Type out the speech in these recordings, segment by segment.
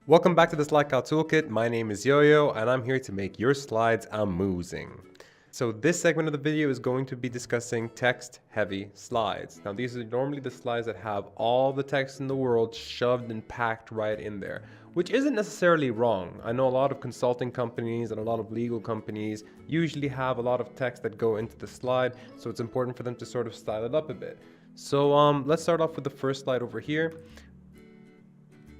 Welcome back to the Slide Cow Toolkit. My name is Yo-Yo and I'm here to make your slides amusing. So this segment of the video is going to be discussing text-heavy slides. Now these are normally the slides that have all the text in the world shoved and packed right in there, which isn't necessarily wrong. I know a lot of consulting companies and a lot of legal companies usually have a lot of text that go into the slide, so it's important for them to sort of style it up a bit. So let's start off with the first slide over here.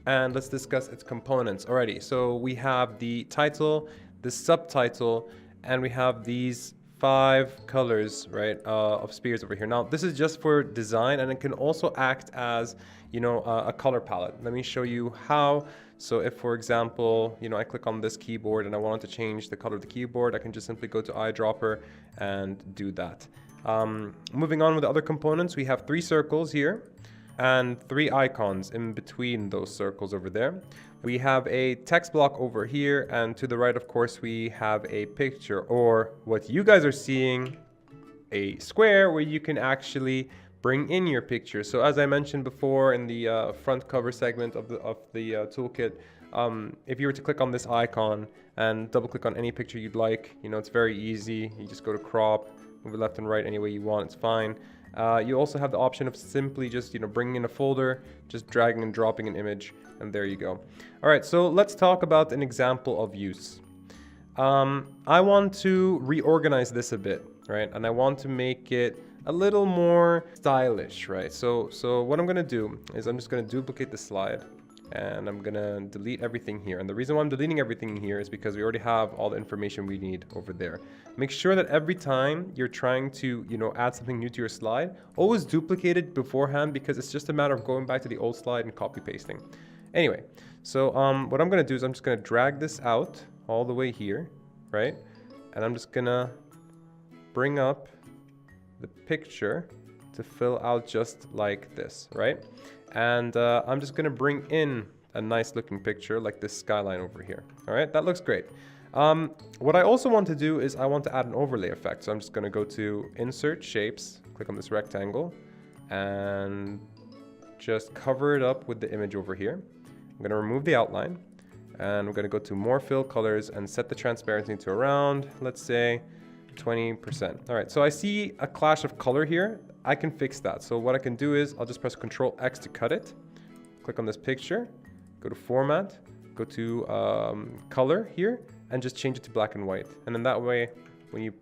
And let's discuss its components already. So we have the title, the subtitle, and we have these 5 colors, right, of spheres over here. Now, this is just for design, and it can also act as, a color palette. Let me show you how. So if, for example, I click on this keyboard and I want to change the color of the keyboard, I can just simply go to eyedropper and do that. Moving on with the other components, we have 3 circles here and 3 icons in between those circles over there. We have a text block over here, and to the right, of course, we have a picture, or what you guys are seeing, a square where you can actually bring in your picture. So as I mentioned before in the front cover segment of the toolkit, if you were to click on this icon and double click on any picture you'd like, it's very easy. You just go to crop, move it left and right any way you want, it's fine. You also have the option of simply just bringing in a folder, just dragging and dropping an image, and there you go. All right, so let's talk about an example of use. I want to reorganize this a bit, right? And I want to make it a little more stylish, right? So what I'm gonna do is I'm just gonna duplicate the slide, and I'm gonna delete everything here. And the reason why I'm deleting everything here is because we already have all the information we need over there. Make sure that every time you're trying to, add something new to your slide, always duplicate it beforehand, because it's just a matter of going back to the old slide and copy pasting. Anyway, so what I'm gonna do is I'm just gonna drag this out all the way here, right? And I'm just gonna bring up the picture to fill out just like this, right? And I'm just gonna bring in a nice looking picture like this skyline over here. All right, that looks great. What I also want to do is I want to add an overlay effect. So I'm just gonna go to Insert Shapes, click on this rectangle, and just cover it up with the image over here. I'm gonna remove the outline, and we're gonna go to More Fill Colors and set the transparency to around, let's say, 20%. All right, so I see a clash of color here. I can fix that. So what I can do is I'll just press Control X to cut it. Click on this picture, go to Format, go to Color here, and just change it to black and white. And then that way, when you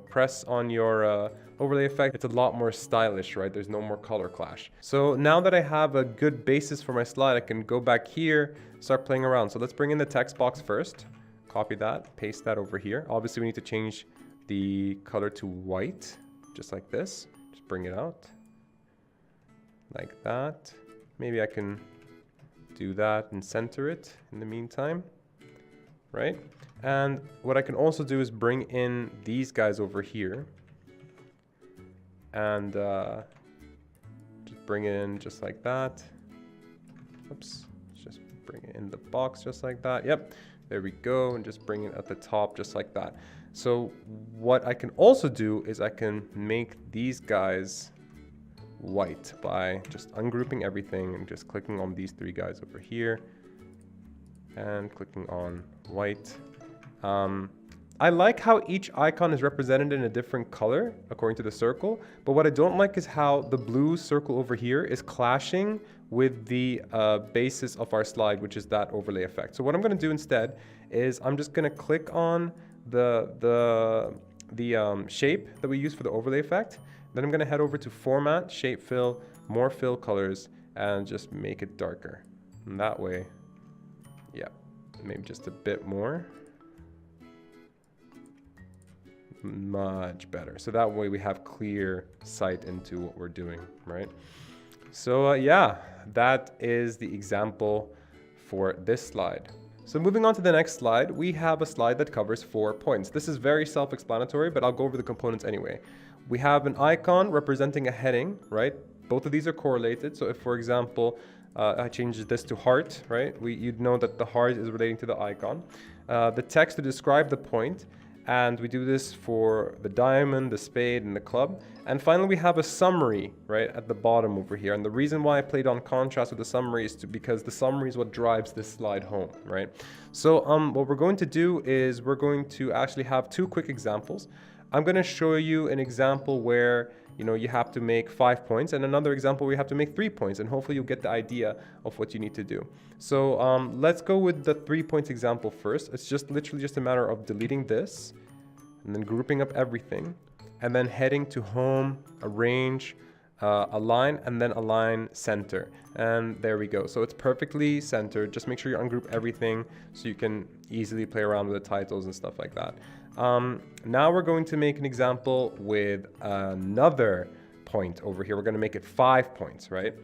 press on your overlay effect, it's a lot more stylish, right? There's no more color clash. So now that I have a good basis for my slide, I can go back here, start playing around. So let's bring in the text box first. Copy that, paste that over here. Obviously, we need to change the color to white, just like this. Just bring it out like that. Maybe I can do that and center it in the meantime, right? And what I can also do is bring in these guys over here and just bring it in just like that. Oops, just bring it in the box just like that. Yep, there we go, and just bring it at the top just like that. So what I can also do is I can make these guys white by just ungrouping everything and just clicking on these 3 guys over here and clicking on white. I like how each icon is represented in a different color according to the circle, but what I don't like is how the blue circle over here is clashing with the basis of our slide, which is that overlay effect. So what I'm going to do instead is I'm just going to click on the shape that we use for the overlay effect. Then I'm going to head over to Format, Shape Fill, More Fill Colors, and just make it darker. And that way, yeah, maybe just a bit more. Much better. So that way we have clear sight into what we're doing, right? So yeah, that is the example for this slide. So moving on to the next slide, we have a slide that covers 4 points. This is very self-explanatory, but I'll go over the components anyway. We have an icon representing a heading, right? Both of these are correlated. So if, for example, I change this to heart, right? You'd know that the heart is relating to the icon. The text to describe the point, And we do this for the diamond, the spade, and the club. And finally, we have a summary right at the bottom over here. And the reason why I played on contrast with the summary is because the summary is what drives this slide home, right? So what we're going to do is we're going to actually have two quick examples. I'm going to show you an example where you have to make 5 points, and another example where you have to make 3 points, and hopefully you'll get the idea of what you need to do. So let's go with the 3 points example first. It's literally just a matter of deleting this and then grouping up everything and then heading to home, arrange, align, and then align center. And there we go. So it's perfectly centered. Just make sure you ungroup everything so you can easily play around with the titles and stuff like that. Now we're going to make an example with another point over here. We're going to make it 5 points, right?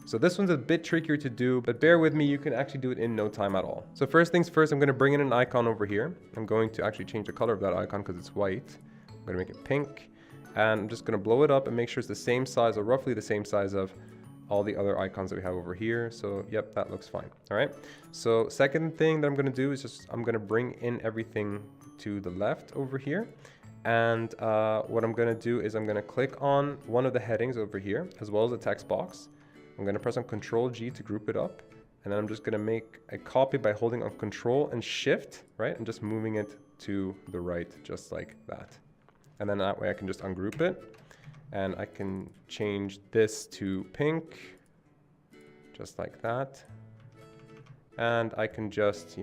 So this one's a bit trickier to do, but bear with me, you can actually do it in no time at all. So first things first, I'm going to bring in an icon over here. I'm going to actually change the color of that icon because it's white. I'm going to make it pink, and I'm just going to blow it up and make sure it's the same size, or roughly the same size of all the other icons that we have over here. So yep, that looks fine. All right. So second thing that I'm going to do is I'm going to bring in everything to the left over here. And what I'm going to do is I'm going to click on one of the headings over here, as well as the text box. I'm going to press on Control G to group it up. And then I'm just going to make a copy by holding on Control and Shift, right? And just moving it to the right, just like that. And then that way I can just ungroup it. And I can change this to pink, just like that. And I can just,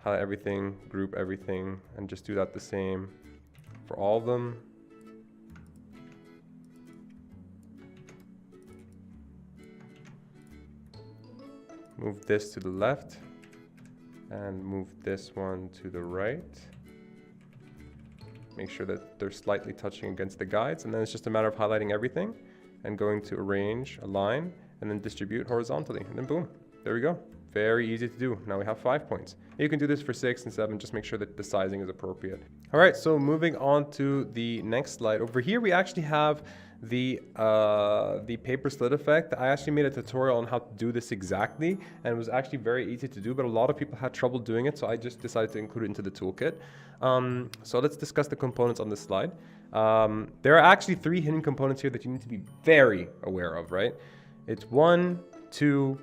highlight everything, group everything, and just do that the same for all of them. Move this to the left and move this one to the right. Make sure that they're slightly touching against the guides, and then it's just a matter of highlighting everything and going to arrange, align, and then distribute horizontally, and then boom, there we go. Very easy to do. Now we have 5 points. You can do this for 6 and 7, just make sure that the sizing is appropriate. All right, so moving on to the next slide. Over here we actually have the paper slit effect. I actually made a tutorial on how to do this exactly, and it was actually very easy to do, but a lot of people had trouble doing it, so I just decided to include it into the toolkit. So let's discuss the components on this slide. There are actually 3 hidden components here that you need to be very aware of, right? It's 1, 2,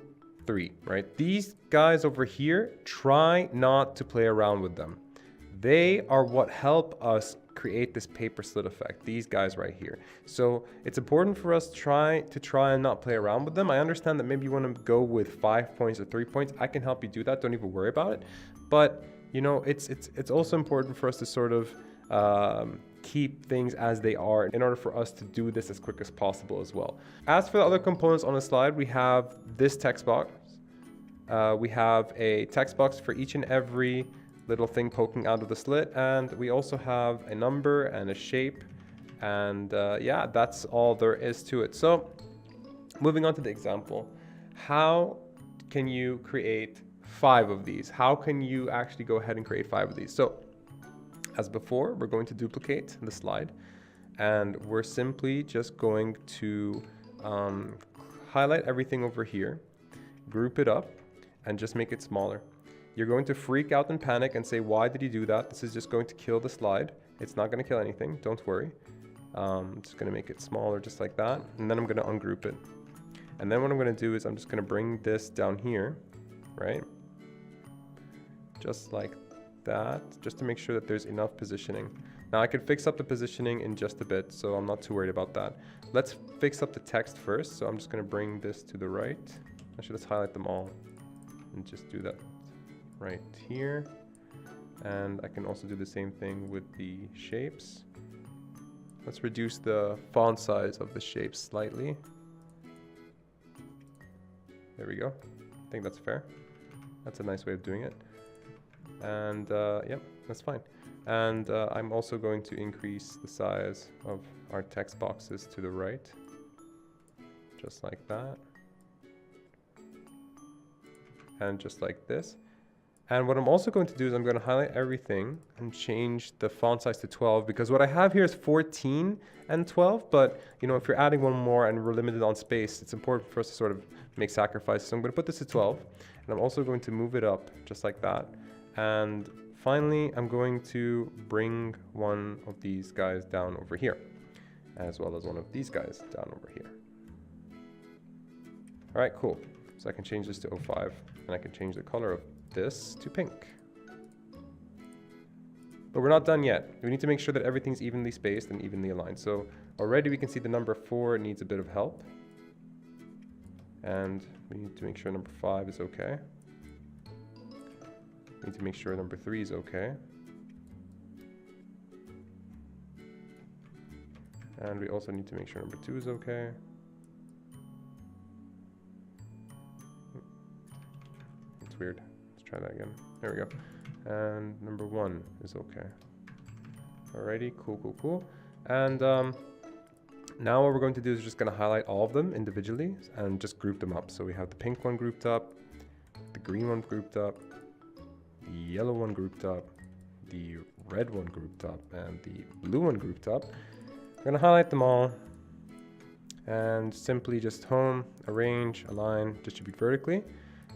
3, right? These guys over here, try not to play around with them. They are what help us create this paper slit effect, these guys right here. So it's important for us to try and not play around with them. I understand that maybe you want to go with 5 points or 3 points. I can help you do that. Don't even worry about it. But it's also important for us to sort of keep things as they are in order for us to do this as quick as possible as well. As for the other components on the slide, we have this text box. We have a text box for each and every little thing poking out of the slit, and we also have a number and a shape, and yeah, that's all there is to it. So moving on to the example, how can you create 5 of these? How can you actually go ahead and create 5 of these? So as before, we're going to duplicate the slide, and we're simply just going to highlight everything over here, group it up, and just make it smaller. You're going to freak out and panic and say, why did you do that? This is just going to kill the slide. It's not going to kill anything. Don't worry. I'm just going to make it smaller just like that. And then I'm going to ungroup it. And then what I'm going to do is I'm just going to bring this down here, right? Just like that, just to make sure that there's enough positioning. Now I can fix up the positioning in just a bit, so I'm not too worried about that. Let's fix up the text first. So I'm just going to bring this to the right. Actually, let's highlight them all and just do that right here. And I can also do the same thing with the shapes. Let's reduce the font size of the shapes slightly. There we go. I think that's fair. That's a nice way of doing it. And yep, that's fine. And I'm also going to increase the size of our text boxes to the right, just like that. And just like this. And what I'm also going to do is I'm going to highlight everything and change the font size to 12, because what I have here is 14 and 12, but if you're adding one more and we're limited on space, it's important for us to sort of make sacrifices. So I'm going to put this to 12, and I'm also going to move it up just like that. And finally, I'm going to bring one of these guys down over here, as well as one of these guys down over here. All right, cool. So I can change this to 05, and I can change the color of this to pink. But we're not done yet. We need to make sure that everything's evenly spaced and evenly aligned. So already we can see the number 4 needs a bit of help. And we need to make sure number 5 is okay. We need to make sure number 3 is okay. And we also need to make sure number 2 is okay. It's weird. Let's try that again. There we go. And number 1 is okay. Alrighty, cool, cool, cool. And now what we're going to do is just going to highlight all of them individually and just group them up. So we have the pink one grouped up, the green one grouped up, the yellow one grouped up, the red one grouped up, and the blue one grouped up. We're going to highlight them all and simply just home, arrange, align, distribute vertically.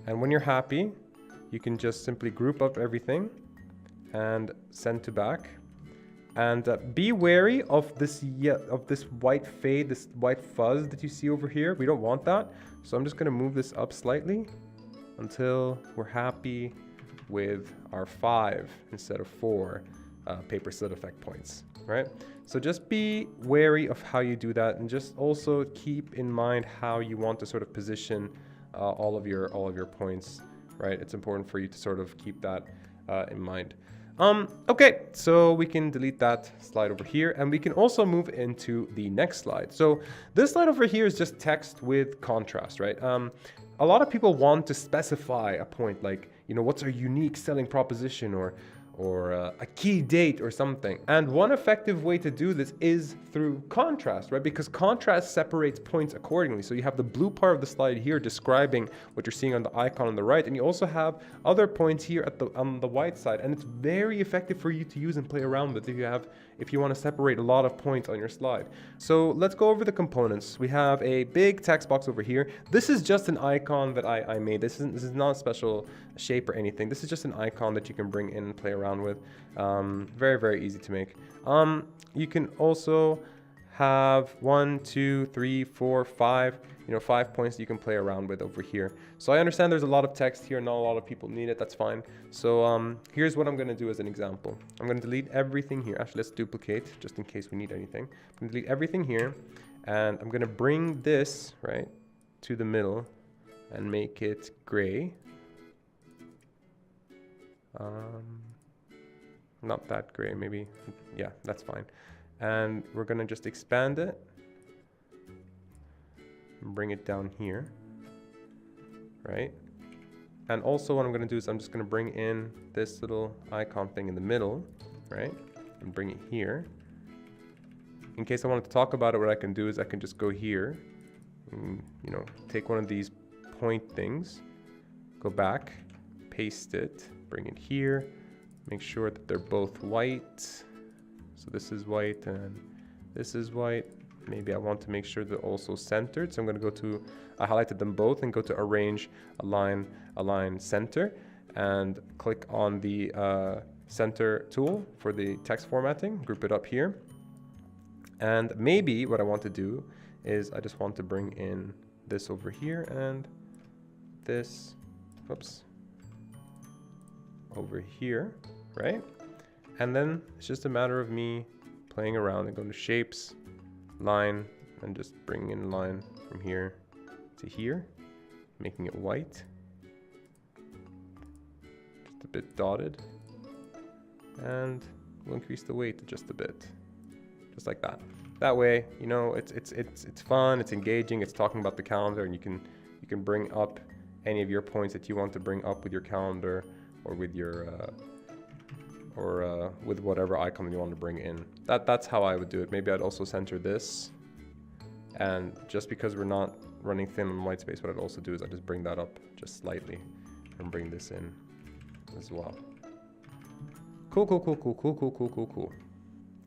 And when you're happy, you can just simply group up everything and send to back. And be wary of this white fade, this white fuzz that you see over here. We don't want that. So I'm just going to move this up slightly until we're happy with our 5 instead of 4 paper slit effect points, right? So just be wary of how you do that, and just also keep in mind how you want to sort of position all of your points, right? It's important for you to sort of keep that in mind. Okay, so we can delete that slide over here, and we can also move into the next slide. So this slide over here is just text with contrast, right? A lot of people want to specify a point, like, you know, what's our unique selling proposition, or a key date or something. And one effective way to do this is through contrast, right? Because contrast separates points accordingly. So you have the blue part of the slide here describing what you're seeing on the icon on the right, and you also have other points here on the white side, and it's very effective for you to use and play around with if you want to separate a lot of points on your slide. So let's go over the components. We have a big text box over here. This is just an icon that I made. This is not a special shape or anything. This is just an icon that you can bring in and play around with. Very, very easy to make. You can also have 1, 2, 3, 4, 5, 5 points that you can play around with over here. So I understand there's a lot of text here, not a lot of people need it, that's fine. So here's what I'm going to do as an example. I'm going to delete everything here. Actually, let's duplicate just in case we need anything. I'm going to delete everything here, and I'm going to bring this right to the middle and make it gray. Not that gray, maybe. Yeah, that's fine. And we're gonna just expand it and bring it down here, right? And also what I'm gonna do is I'm just gonna bring in this little icon thing in the middle, right? And bring it here. In case I wanted to talk about it, what I can do is I can just go here and, take one of these point things, go back, paste it, bring it here, make sure that they're both white. So this is white and this is white. Maybe I want to make sure they're also centered. So I'm going to go to, I highlighted them both and go to Arrange, Align, Center, and click on the Center tool for the text formatting, group it up here. And maybe what I want to do is I just want to bring in this over here and this, whoops, over here, right? And then it's just a matter of me playing around and going to Shapes, Line, and just bringing in line from here to here, making it white, just a bit dotted, and we'll increase the weight just a bit, just like that. That way, it's fun, it's engaging, it's talking about the calendar, and you can bring up any of your points that you want to bring up with your calendar or with your with whatever icon you want to bring in. That's how I would do it. Maybe I'd also center this, and just because we're not running thin on white space, what I'd also do is I just bring that up just slightly and bring this in as well. Cool.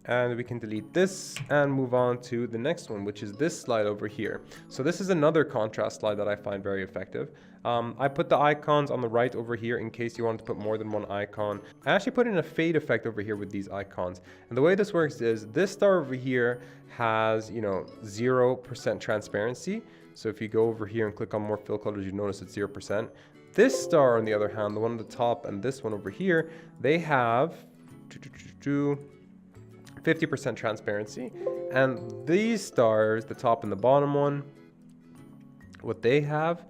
And we can delete this and move on to the next one, which is this slide over here. So this is another contrast slide that I find very effective. I put the icons on the right over here in case you want to put more than one icon. I actually put in a fade effect over here with these icons. And the way this works is this star over here has, 0% transparency. So if you go over here and click on more fill colors, you notice it's 0%. This star, on the other hand, the one at the top and this one over here, they have 50% transparency. And these stars, the top and the bottom one, what they have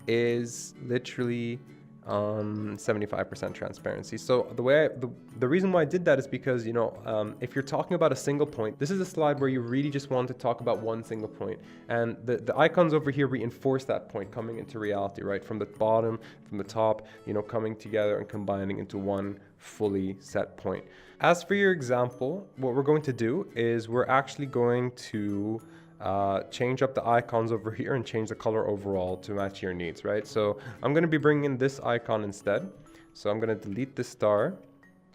is literally 75% transparency. So the reason why I did that is because, if you're talking about a single point, this is a slide where you really just want to talk about one single point. And the icons over here reinforce that point coming into reality, right? From the bottom, from the top, coming together and combining into one fully set point. As for your example, what we're going to do is we're actually going to change up the icons over here and change the color overall to match your needs, right? So I'm going to be bringing in this icon instead. So I'm going to delete this star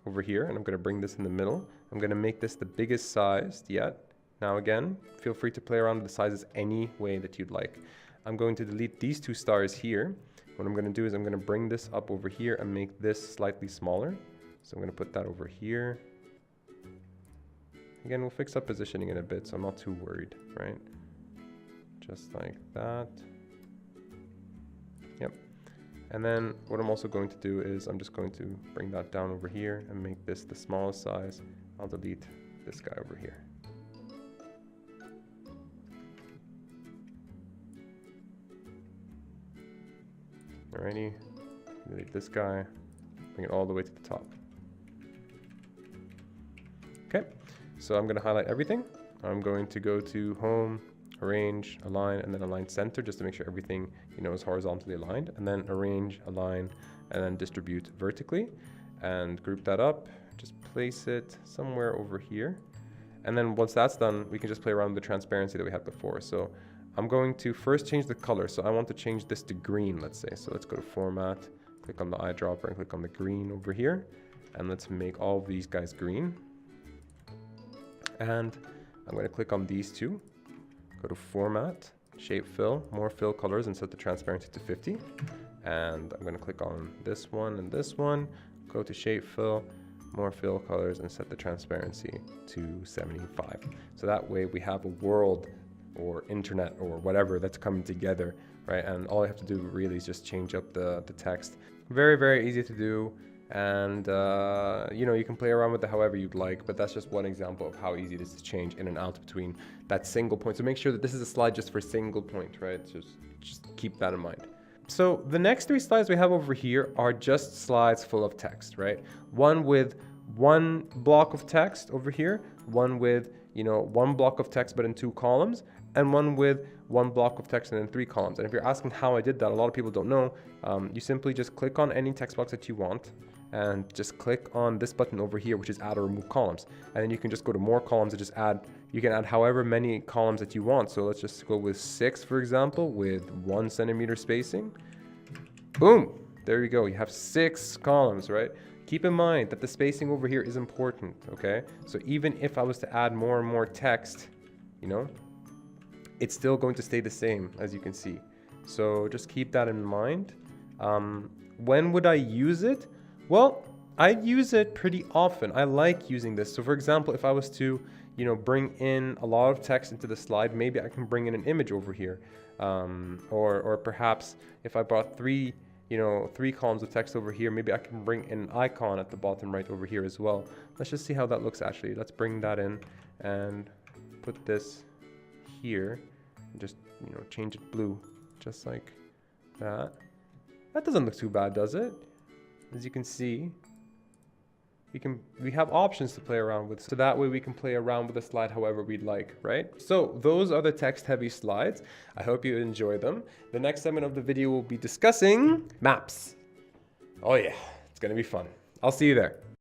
over here and I'm going to bring this in the middle. I'm going to make this the biggest size yet. Now again, feel free to play around with the sizes any way that you'd like. I'm going to delete these two stars here. What I'm going to do is I'm going to bring this up over here and make this slightly smaller. So I'm going to put that over here. Again, we'll fix up positioning in a bit, so I'm not too worried, right? Just like that. Yep. And then what I'm also going to do is I'm just going to bring that down over here and make this the smallest size. I'll delete this guy over here. Alrighty. Delete this guy. Bring it all the way to the top. Okay. So I'm going to highlight everything. I'm going to go to Home, Arrange, Align, and then Align Center just to make sure everything, is horizontally aligned. And then Arrange, Align, and then Distribute vertically. And group that up. Just place it somewhere over here. And then once that's done, we can just play around with the transparency that we had before. So I'm going to first change the color. So I want to change this to green, let's say. So let's go to Format, click on the eyedropper, and click on the green over here. And let's make all of these guys green. And I'm going to click on these two, go to Format, Shape Fill, More Fill Colors, and set the transparency to 50. And I'm going to click on this one and this one, go to Shape Fill, More Fill Colors, and set the transparency to 75. So that way we have a world or internet or whatever that's coming together, right? And all I have to do really is just change up the text. Very, very easy to do. And, you can play around with it however you'd like, but that's just one example of how easy it is to change in and out between that single point. So make sure that this is a slide just for single point, right? Just keep that in mind. So the next three slides we have over here are just slides full of text, right? One with one block of text over here, one with, one block of text but in 2 columns, and one with 1 block of text and then 3 columns. And if you're asking how I did that, a lot of people don't know. You simply just click on any text box that you want and just click on this button over here, which is add or remove columns. And then you can just go to more columns and just add, you can add however many columns that you want. So let's just go with 6, for example, with 1 centimeter spacing. Boom, there you go. You have 6 columns, right? Keep in mind that the spacing over here is important, okay? So even if I was to add more and more text, it's still going to stay the same, as you can see. So just keep that in mind. When would I use it? Well, I use it pretty often. I like using this. So for example, if I was to, bring in a lot of text into the slide, maybe I can bring in an image over here. Or perhaps if I brought 3 columns of text over here, maybe I can bring in an icon at the bottom right over here as well. Let's just see how that looks actually. Let's bring that in and put this here. And just, change it blue, just like that. That doesn't look too bad, does it? As you can see, we have options to play around with, so that way we can play around with the slide however we'd like, right? So those are the text-heavy slides. I hope you enjoy them. The next segment of the video will be discussing maps. Oh yeah, it's gonna be fun. I'll see you there.